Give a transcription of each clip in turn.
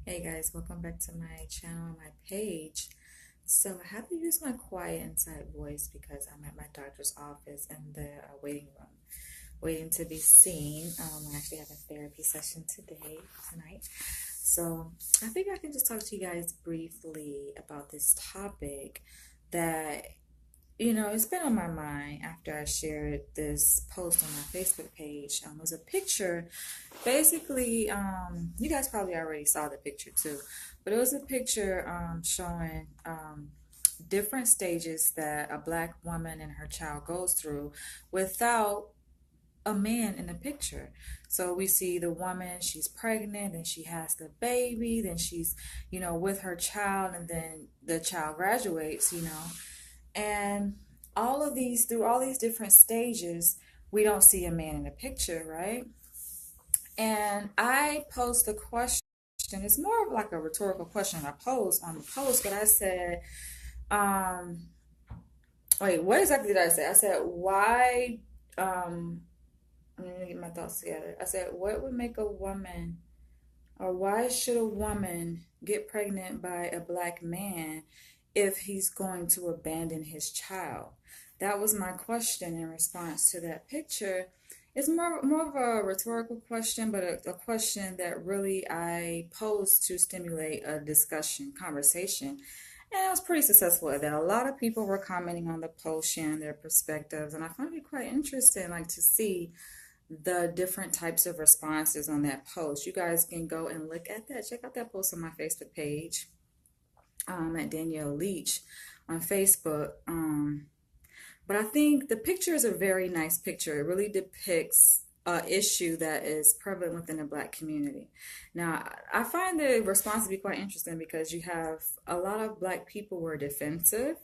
Hey guys, welcome back to my channel and my page. So I have to use my quiet inside voice because I'm at my doctor's office in the waiting room, waiting to be seen. I actually have a therapy session tonight. So I think I can just talk to you guys briefly about this topic that it's been on my mind after I shared this post on my Facebook page. It was a picture. Basically, you guys probably already saw the picture too, but it was a picture showing different stages that a black woman and her child goes through without a man in the picture. So we see the woman, she's pregnant, then she has the baby, then she's, with her child, and then the child graduates. And through all these different stages, we don't see a man in the picture, right? And I posed the question, it's more of like a rhetorical question I posed on the post, but I said, um, wait, what exactly did I say? I said, why, let me get my thoughts together. I said, what would make a woman, or why should a woman get pregnant by a black man if he's going to abandon his child? That was my question in response to that picture. It's more of a rhetorical question, but a question that really I posed to stimulate a discussion, conversation. And I was pretty successful at that. A lot of people were commenting on the post, sharing their perspectives, and I found it quite interesting, like to see the different types of responses on that post. You guys can go and look at that. Check out that post on my Facebook page, at Danielle Leach on Facebook. But I think the picture is a very nice picture. It really depicts an issue that is prevalent within the black community. Now, I find the response to be quite interesting because you have a lot of black people who are defensive.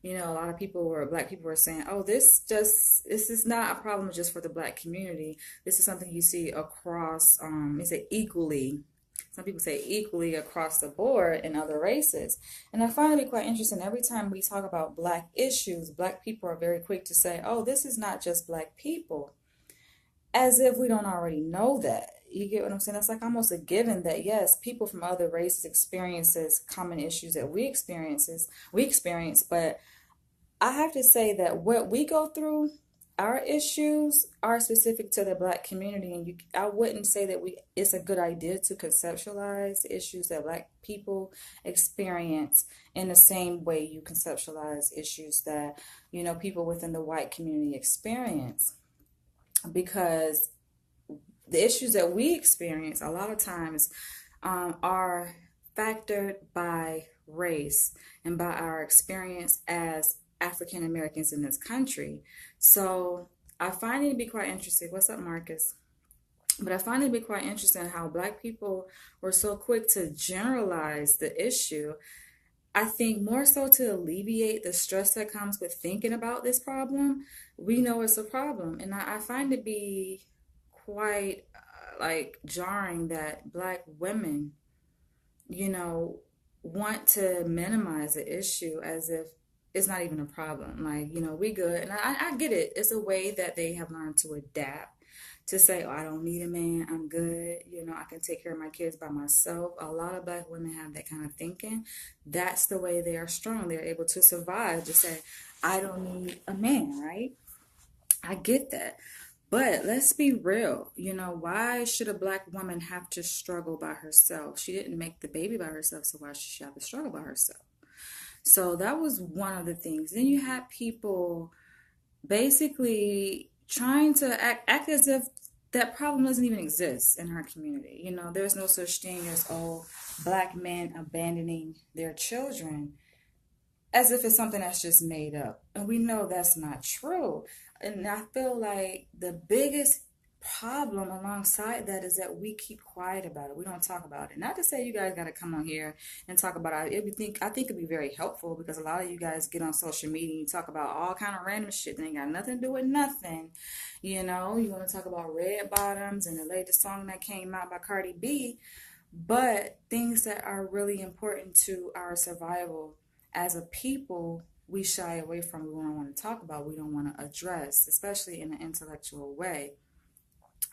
A lot of black people were saying, "Oh, this is not a problem just for the black community. This is something you see across, is it equally." Some people say equally across the board in other races. And I find it quite interesting. Every time we talk about black issues, black people are very quick to say, oh, this is not just black people, as if we don't already know that. You get what I'm saying? That's like almost a given that yes, people from other races experiences common issues that we experience, but I have to say that what we go through, our issues are specific to the black community, and I wouldn't say that it's a good idea to conceptualize the issues that black people experience in the same way you conceptualize issues that, people within the white community experience. Because the issues that we experience a lot of times are factored by race and by our experience as African Americans in this country. So I find it to be quite interesting. What's up, Marcus? But I find it to be quite interesting how black people were so quick to generalize the issue. I think more so to alleviate the stress that comes with thinking about this problem. We know it's a problem. And I find it to be quite like jarring that black women, you know, want to minimize the issue as if it's not even a problem. Like, we good. And I get it. It's a way that they have learned to adapt to say, oh, I don't need a man. I'm good. I can take care of my kids by myself. A lot of black women have that kind of thinking. That's the way they are strong. They're able to survive to say, I don't need a man, right? I get that. But let's be real. Why should a black woman have to struggle by herself? She didn't make the baby by herself, so why should she have to struggle by herself? So that was one of the things. Then you had people basically trying to act as if that problem doesn't even exist in our community. There's no such thing as, oh, black men abandoning their children, as if it's something that's just made up. And we know that's not true. And I feel like the biggest problem alongside that is that we keep quiet about it. We don't talk about it. Not to say you guys got to come on here and talk about it. I think it'd be very helpful because a lot of you guys get on social media and you talk about all kind of random shit that ain't got nothing to do with nothing. You want to talk about red bottoms and the latest song that came out by Cardi B, but things that are really important to our survival as a people, we shy away from. We don't want to talk about, we don't want to address, especially in an intellectual way.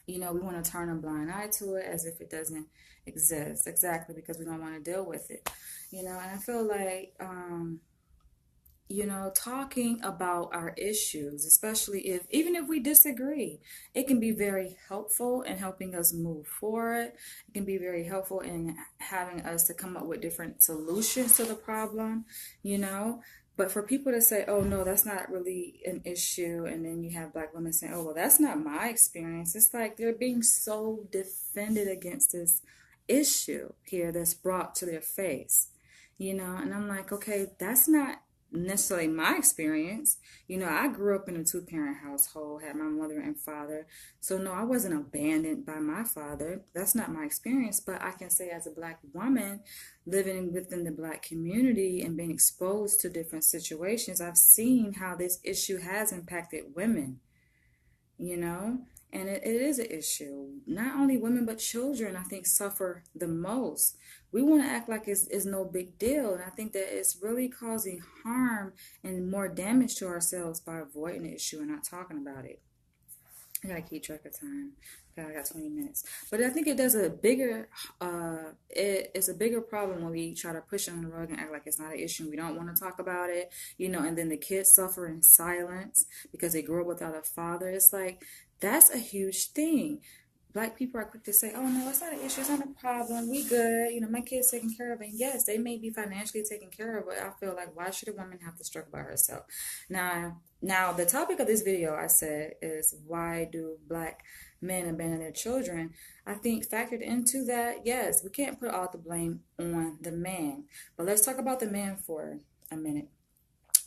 we want to turn a blind eye to it as if it doesn't exist. Exactly, because we don't want to deal with it. And I feel like, talking about our issues, especially even if we disagree, it can be very helpful in helping us move forward. It can be very helpful in having us to come up with different solutions to the problem, you know. But for people to say, oh, no, that's not really an issue, and then you have Black women saying, oh, well, that's not my experience. It's like they're being so defended against this issue here that's brought to their face, and I'm like, okay, that's not necessarily my experience. I grew up in a two-parent household, had my mother and father. So no, I wasn't abandoned by my father. That's not my experience. But I can say, as a Black woman living within the Black community and being exposed to different situations, I've seen how this issue has impacted women, you know and it is an issue. Not only women but children, I think, suffer the most. We want to act like it's no big deal, and I think that it's really causing harm and more damage to ourselves by avoiding the issue and not talking about it. I gotta keep track of time. Okay, I got 20 minutes. But I think it does it's a bigger problem when we try to push it on the rug and act like it's not an issue. We don't want to talk about it, and then the kids suffer in silence because they grew up without a father. It's like, that's a huge thing. Black people are quick to say, oh, no, it's not an issue, it's not a problem, we good, my kid's taken care of. And yes, they may be financially taken care of, but I feel like, why should a woman have to struggle by herself? Now the topic of this video, I said, is why do Black men abandon their children? I think factored into that, yes, we can't put all the blame on the man, but let's talk about the man for a minute,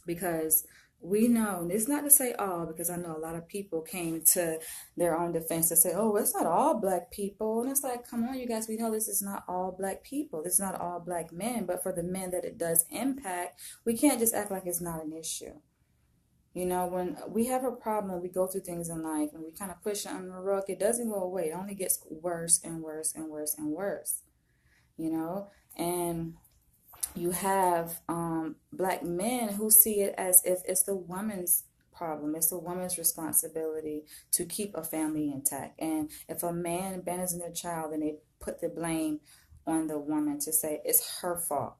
because we know, and it's not to say all, because I know a lot of people came to their own defense to say, oh, it's not all Black people. And it's like, come on, you guys, we know this is not all Black people. This is not all Black men. But for the men that it does impact, we can't just act like it's not an issue. When we have a problem, we go through things in life and we kind of push it under the rug, it doesn't go away. It only gets worse and worse and worse and worse, and you have Black men who see it as if it's the woman's problem. It's the woman's responsibility to keep a family intact. And if a man abandons their child, then they put the blame on the woman to say it's her fault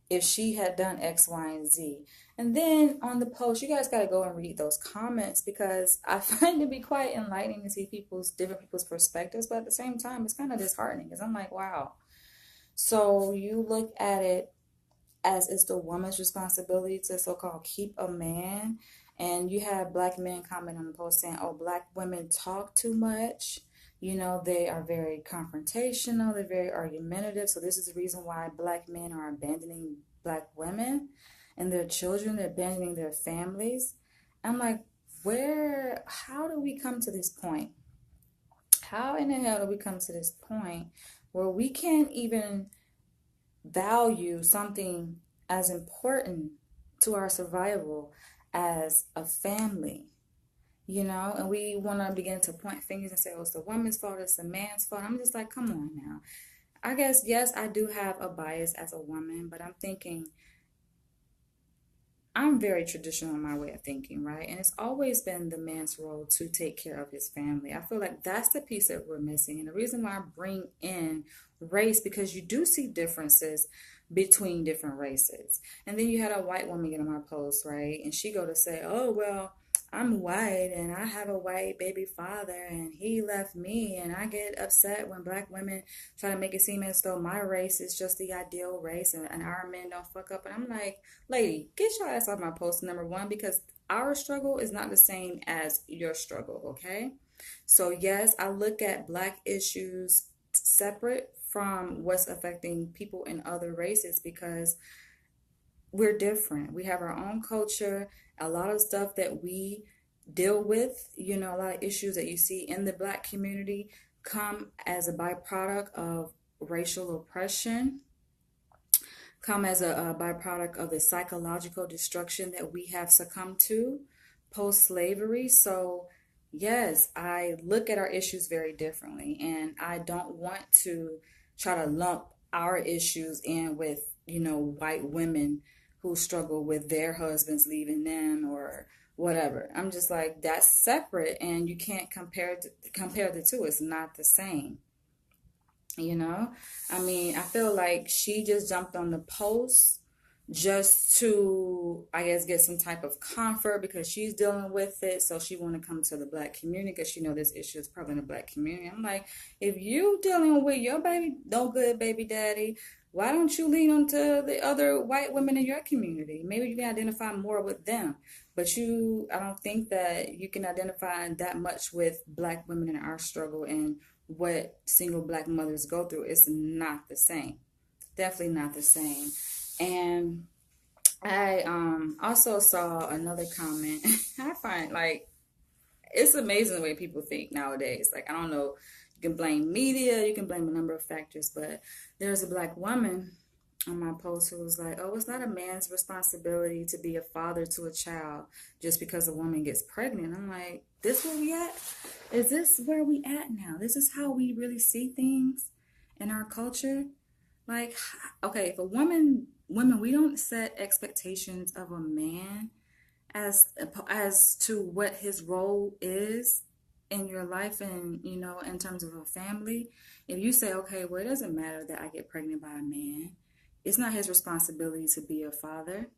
if she had done X, Y, and Z. And then on the post, you guys got to go and read those comments, because I find it to be quite enlightening to see different people's perspectives. But at the same time, it's kind of disheartening, because I'm like, wow. So you look at it as it's the woman's responsibility to so-called keep a man, and you have Black men comment on the post saying, oh, Black women talk too much, they are very confrontational, they're very argumentative, so this is the reason why Black men are abandoning Black women and their children. They're abandoning their families. I'm like, how do we come to this point? How in the hell do we come to this point where we can't even value something as important to our survival as a family, and we want to begin to point fingers and say, oh, it's the woman's fault, it's the man's fault. I'm just like, come on now. I guess, yes, I do have a bias as a woman, but I'm thinking, I'm very traditional in my way of thinking, right? And it's always been the man's role to take care of his family. I feel like that's the piece that we're missing. And the reason why I bring in race, because you do see differences between different races. And then you had a white woman get on my post, right? And she go to say, oh, well, I'm white and I have a white baby father and he left me, and I get upset when Black women try to make it seem as though my race is just the ideal race and our men don't fuck up. And I'm like, lady, get your ass off my post, number one, because our struggle is not the same as your struggle, okay? So yes, I look at Black issues separate from what's affecting people in other races, because we're different. We have our own culture, a lot of stuff that we deal with, a lot of issues that you see in the Black community come as a byproduct of racial oppression, come as a byproduct of the psychological destruction that we have succumbed to post-slavery. So yes, I look at our issues very differently, and I don't want to try to lump our issues in with, white women who struggle with their husbands leaving them, or whatever. I'm just like, that's separate, and you can't compare the two. It's not the same. You know, I mean, I feel like she just jumped on the post just to, I guess, get some type of comfort because she's dealing with it. So she want to come to the black community because she know this issue is probably in the black community. I'm like, if you dealing with your baby, no good baby daddy, why don't you lean onto the other white women in your community? Maybe you can identify more with them. But I don't think that you can identify that much with black women in our struggle and what single black mothers go through. It's not the same. Definitely not the same. And I also saw another comment. I find like it's amazing the way people think nowadays. Like, I don't know, you can blame media, you can blame a number of factors, but there's a black woman on my post who was like, oh, it's not a man's responsibility to be a father to a child just because a woman gets pregnant. I'm like, this where we at? Is this where we at now? This is how we really see things in our culture? Like, okay, if a women, we don't set expectations of a man as to what his role is in your life, and in terms of a family. If you say, okay, well, it doesn't matter that I get pregnant by a man, it's not his responsibility to be a father,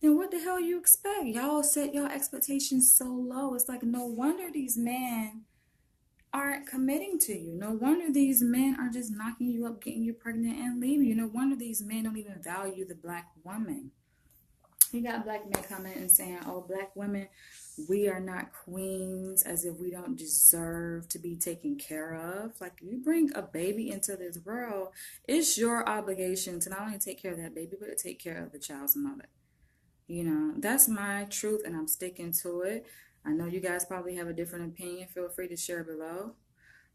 then what the hell you expect? Y'all set your expectations so low. It's like, no wonder these men aren't committing to you. No wonder these men are just knocking you up, getting you pregnant, and leaving you. No wonder these men don't even value the black woman. You got black men coming and saying, oh, black women, we are not queens, as if we don't deserve to be taken care of. Like, you bring a baby into this world, it's your obligation to not only take care of that baby, but to take care of the child's mother. That's my truth, and I'm sticking to it. I know you guys probably have a different opinion. Feel free to share below.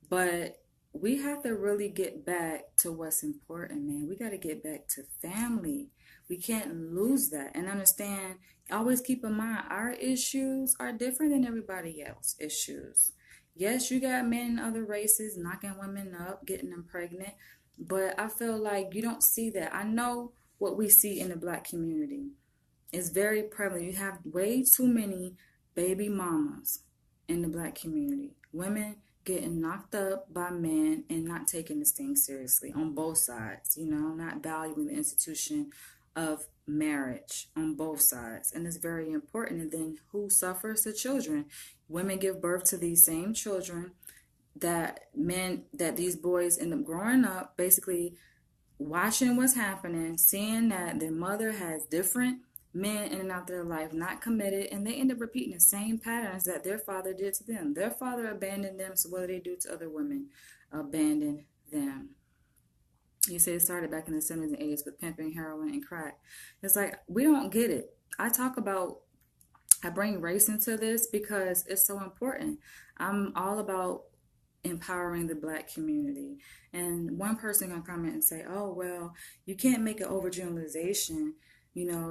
But we have to really get back to what's important, man. We got to get back to family. We can't lose that. And understand, always keep in mind, our issues are different than everybody else's issues. Yes, you got men in other races knocking women up, getting them pregnant. But I feel like you don't see that. I know what we see in the black community is very prevalent. You have way too many baby mamas in the black community. Women getting knocked up by men and not taking this thing seriously on both sides, not valuing the institution of marriage on both sides. And it's very important. And then who suffers? The children. Women give birth to these same children that these boys end up growing up, basically watching what's happening, seeing that their mother has different men in and out their life, not committed, and they end up repeating the same patterns that their father did to them. Their father abandoned them, so what do they do to other women? Abandon them. You say it started back in the 70s and 80s with pimping, heroin, and crack. It's like, we don't get it. I bring race into this because it's so important. I'm all about empowering the black community. And one person gonna comment and say, oh, well, you can't make an overgeneralization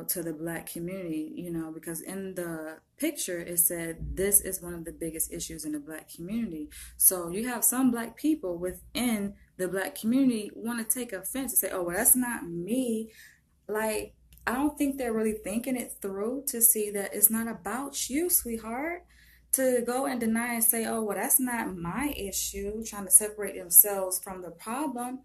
to the black community, because in the picture it said this is one of the biggest issues in the black community. So you have some black people within the black community want to take offense and say, oh, well, that's not me. Like, I don't think they're really thinking it through to see that it's not about you, sweetheart. To go and deny and say, oh, well, that's not my issue, trying to separate themselves from the problem.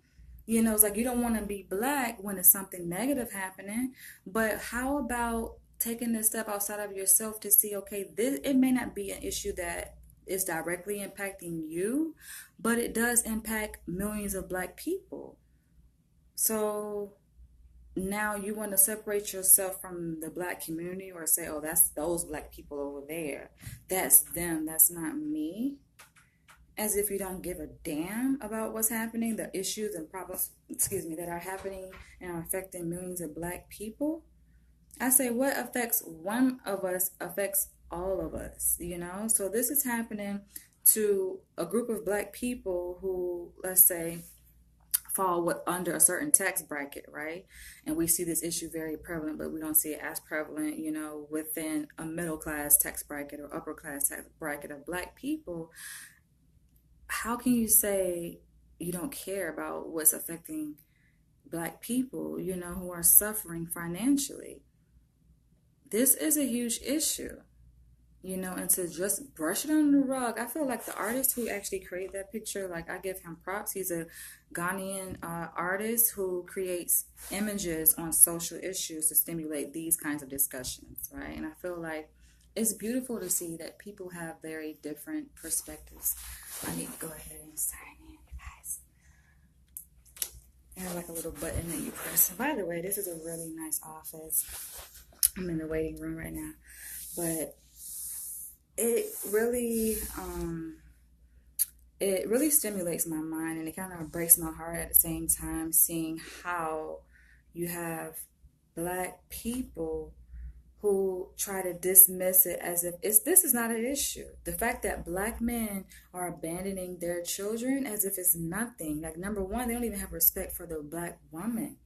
It's like, you don't want to be black when it's something negative happening, but how about taking a step outside of yourself to see, okay, it may not be an issue that is directly impacting you, but it does impact millions of black people. So now you want to separate yourself from the black community or say, oh, that's those black people over there. That's them. That's not me. As if you don't give a damn about what's happening, the issues and problems, that are happening and are affecting millions of black people. I say, what affects one of us affects all of us, So this is happening to a group of black people who, let's say, fall under a certain tax bracket, right? And we see this issue very prevalent, but we don't see it as prevalent, within a middle class tax bracket or upper class tax bracket of black people. How can you say you don't care about what's affecting black people, who are suffering financially? This is a huge issue. and to just brush it under the rug. I feel like the artist who actually created that picture, like I give him props. He's a Ghanaian artist who creates images on social issues to stimulate these kinds of discussions, right? And I feel like it's beautiful to see that people have very different perspectives. I need to go ahead and sign in, you guys. I have like a little button that you press. And by the way, this is a really nice office. I'm in the waiting room right now, but it really stimulates my mind, and it kind of breaks my heart at the same time, seeing how you have Black people who try to dismiss it as if this is not an issue. The fact that Black men are abandoning their children as if it's nothing. Like, number one, they don't even have respect for the Black woman.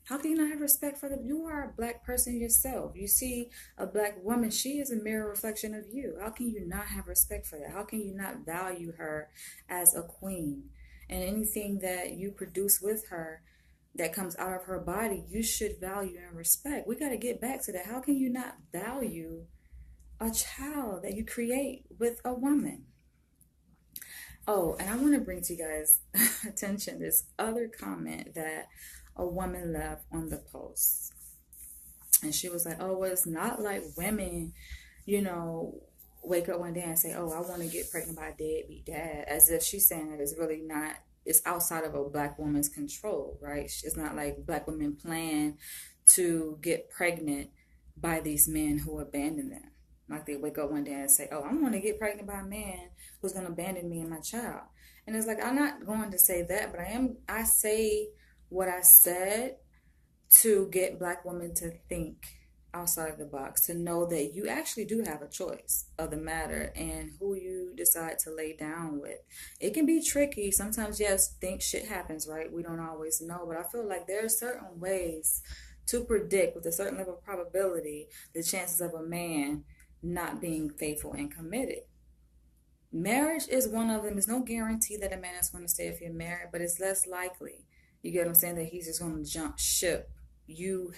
How can you not have respect for them? You are a Black person yourself. You see a Black woman, she is a mirror reflection of you. How can you not have respect for that? How can you not value her as a queen? And anything that you produce with her that comes out of her body, you should value and respect. We got to get back to that. How can you not value a child that you create with a woman? Oh, and I want to bring to you guys attention this other comment that a woman left on the post. And she was like, oh, well, it's not like women, wake up one day and say, oh, I want to get pregnant by a deadbeat dad, as if she's saying that it's really not, it's outside of a Black woman's control, right? It's not like Black women plan to get pregnant by these men who abandon them. Like they wake up one day and say, oh, I want to get pregnant by a man who's going to abandon me and my child. And it's like, I'm not going to say that, but I say what I said to get Black women to think outside of the box, to know that you actually do have a choice of the matter and who you decide to lay down with. It can be tricky. Sometimes, yes, shit happens, right? We don't always know, but I feel like there are certain ways to predict with a certain level of probability the chances of a man not being faithful and committed. Marriage is one of them. There's no guarantee that a man is going to stay if you're married, but it's less likely. You get what I'm saying? That he's just going to jump ship. You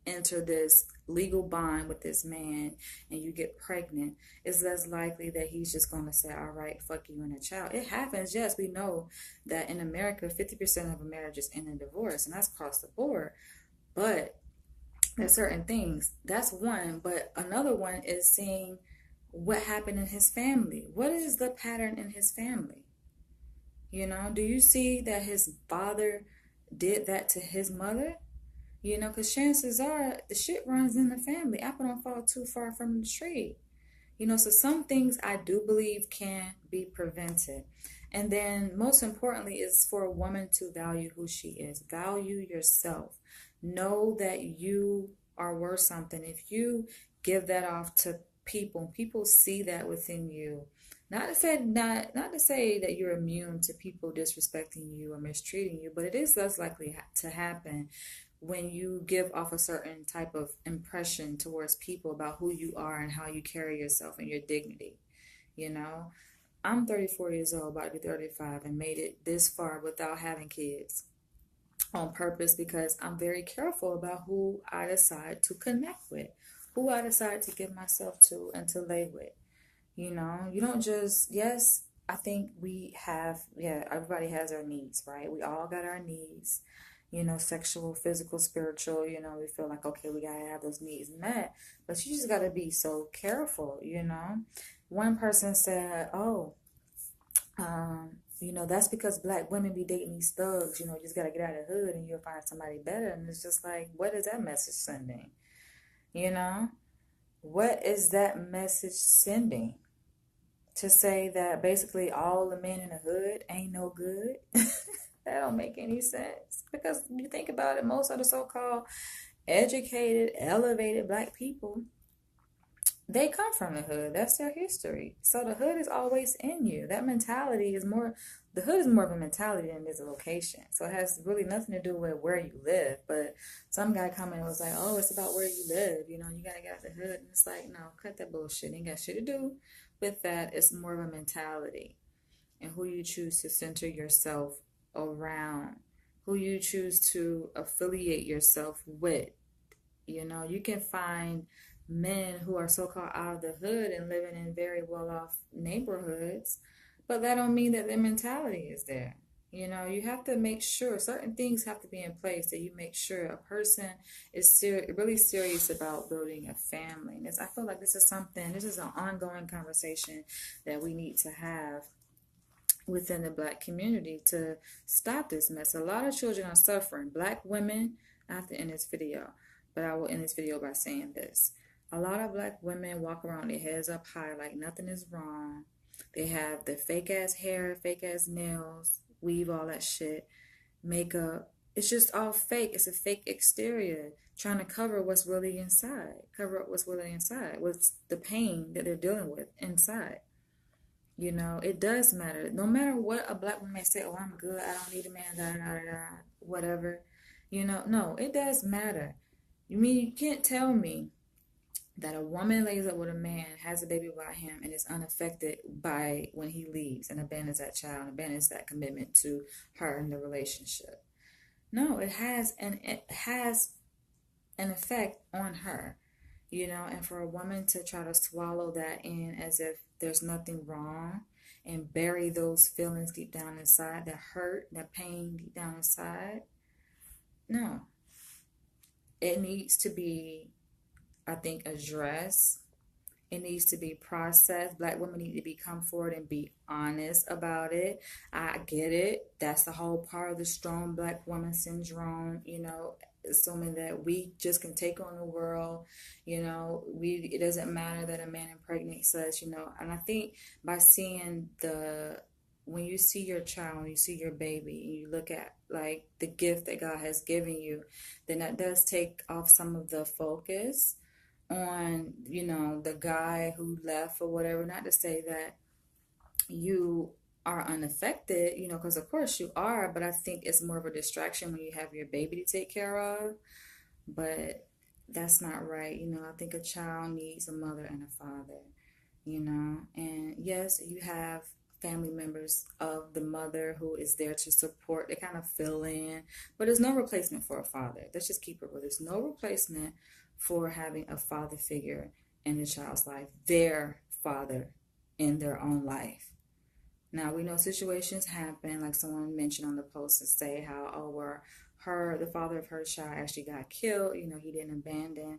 enter this legal bond with this man and you get pregnant. It's less likely that he's just going to say, all right, fuck you and a child. It happens. Yes, we know that in America, 50% of marriages end in divorce, and that's across the board. But there's certain things. That's one. But another one is seeing what happened in his family. What is the pattern in his family? Do you see that his father did that to his mother? Because chances are the shit runs in the family. Apple don't fall too far from the tree. So some things I do believe can be prevented. And then most importantly is for a woman to value who she is. Value yourself. Know that you are worth something. If you give that off to people see that within you. Not to say that you're immune to people disrespecting you or mistreating you, but it is less likely to happen when you give off a certain type of impression towards people about who you are and how you carry yourself and your dignity. I'm 34 years old, about to be 35, and made it this far without having kids on purpose because I'm very careful about who I decide to connect with, who I decide to give myself to and to lay with. You don't just, yes, I think everybody has their needs, right? We all got our needs, sexual, physical, spiritual, we feel like, okay, we got to have those needs met, but you just got to be so careful, One person said, that's because Black women be dating these thugs, you just got to get out of the hood and you'll find somebody better. And it's just like, what is that message sending? What is that message sending? To say that basically all the men in the hood ain't no good? That don't make any sense. Because you think about it, most of the so-called educated, elevated Black people, they come from the hood. That's their history. So the hood is always in you. That mentality is the hood is more of a mentality than it is a location. So it has really nothing to do with where you live. But some guy commented and was like, oh, it's about where you live. You got to get out the hood. And it's like, no, cut that bullshit. Ain't got shit to do with that. It's more of a mentality and who you choose to center yourself around, who you choose to affiliate yourself with. You can find men who are so-called out of the hood and living in very well-off neighborhoods, but that don't mean that their mentality is there. You know, you have to make sure certain things have to be in place that you make sure a person is really serious about building a family. And I feel like this is an ongoing conversation that we need to have within the Black community to stop this mess. A lot of children are suffering. Black women, I have to end this video, but I will end this video by saying this. A lot of Black women walk around their heads up high like nothing is wrong. They have the fake ass hair, fake ass nails, weave, all that shit, makeup. It's just all fake. It's a fake exterior trying to cover what's really inside. Cover up what's really inside. What's the pain that they're dealing with inside. You know, it does matter. No matter what a Black woman may say, oh, I'm good, I don't need a man, da, da, da, da, whatever. You know, no, it does matter. You can't tell me that a woman lays up with a man, has a baby by him, and is unaffected by when he leaves and abandons that child and abandons that commitment to her in the relationship. No, it has an effect on her, you know, and for a woman to try to swallow that in as if there's nothing wrong and bury those feelings deep down inside, that hurt, that pain deep down inside. No. It needs to be, I think, addressed. It needs to be processed. Black women need to come forward and be honest about it. I get it. That's the whole part of the strong Black woman syndrome, you know, assuming that we just can take on the world, you know, it doesn't matter that a man impregnates us, you know. And I think by seeing when you see your child, when you see your baby, and you look at like the gift that God has given you, then that does take off some of the focus on, you know, the guy who left or whatever. Not to say that you are unaffected, you know, because of course you are, but I think it's more of a distraction when you have your baby to take care of. But that's not right. You know, I think a child needs a mother and a father, you know. And yes, you have family members of the mother who is there to support, they kind of fill in, but there's no replacement for a father. Let's just keep it real. There's no replacement for having a father figure in the child's life, their father in their own life. Now, we know situations happen, like someone mentioned on the post, to say how, the father of her child actually got killed, you know, he didn't abandon.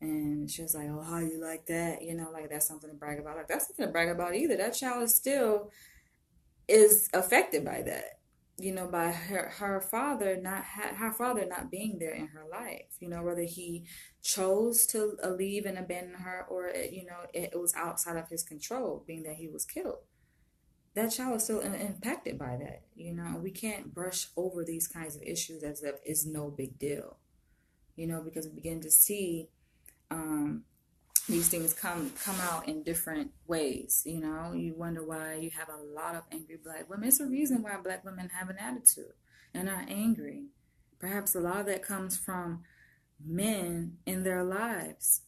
And she was like, oh, how you like that? You know, like that's something to brag about. Like that's something to brag about either. That child is affected by that, you know, by her father not being there in her life, you know, whether he chose to leave and abandon her or, you know, it was outside of his control, being that he was killed. That child is still impacted by that, you know. We can't brush over these kinds of issues as if it's no big deal, you know, because we begin to see these things come out in different ways, you know. You wonder why you have a lot of angry Black women. It's a reason why Black women have an attitude and are angry. Perhaps a lot of that comes from men in their lives,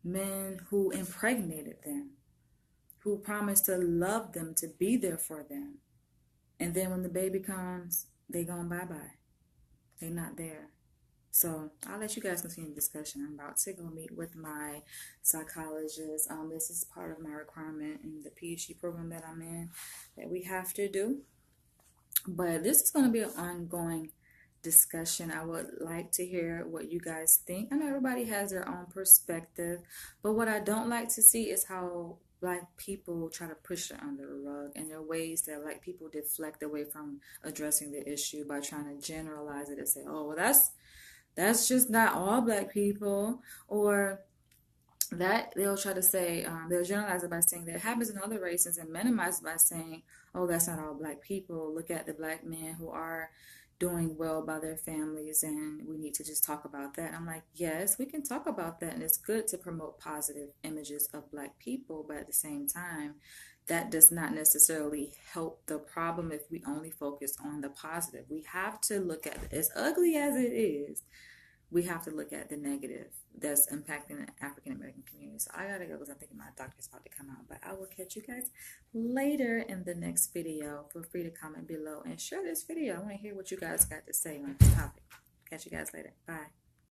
men who impregnated them, who promised to love them, to be there for them. And then when the baby comes, they gone bye-bye. They not there. So I'll let you guys continue the discussion. I'm about to go meet with my psychologist. This is part of my requirement in the PhD program that I'm in that we have to do. But this is going to be an ongoing discussion. I would like to hear what you guys think. I know everybody has their own perspective, but what I don't like to see is how Black people try to push it under the rug, and there are ways that Black people deflect away from addressing the issue by trying to generalize it and say, oh, well, that's just not all Black people, or that they'll try to say, they'll generalize it by saying that it happens in other races and minimize it by saying, oh, that's not all Black people. Look at the Black men who are doing well by their families, and we need to just talk about that. I'm like, yes, we can talk about that, and it's good to promote positive images of Black people, but at the same time, that does not necessarily help the problem if we only focus on the positive. We have to look at it, as ugly as it is, we have to look at the negative that's impacting the African American community. So I gotta go because I'm thinking my doctor's about to come out. But I will catch you guys later in the next video. Feel free to comment below and share this video. I want to hear what you guys got to say on this topic. Catch you guys later. Bye.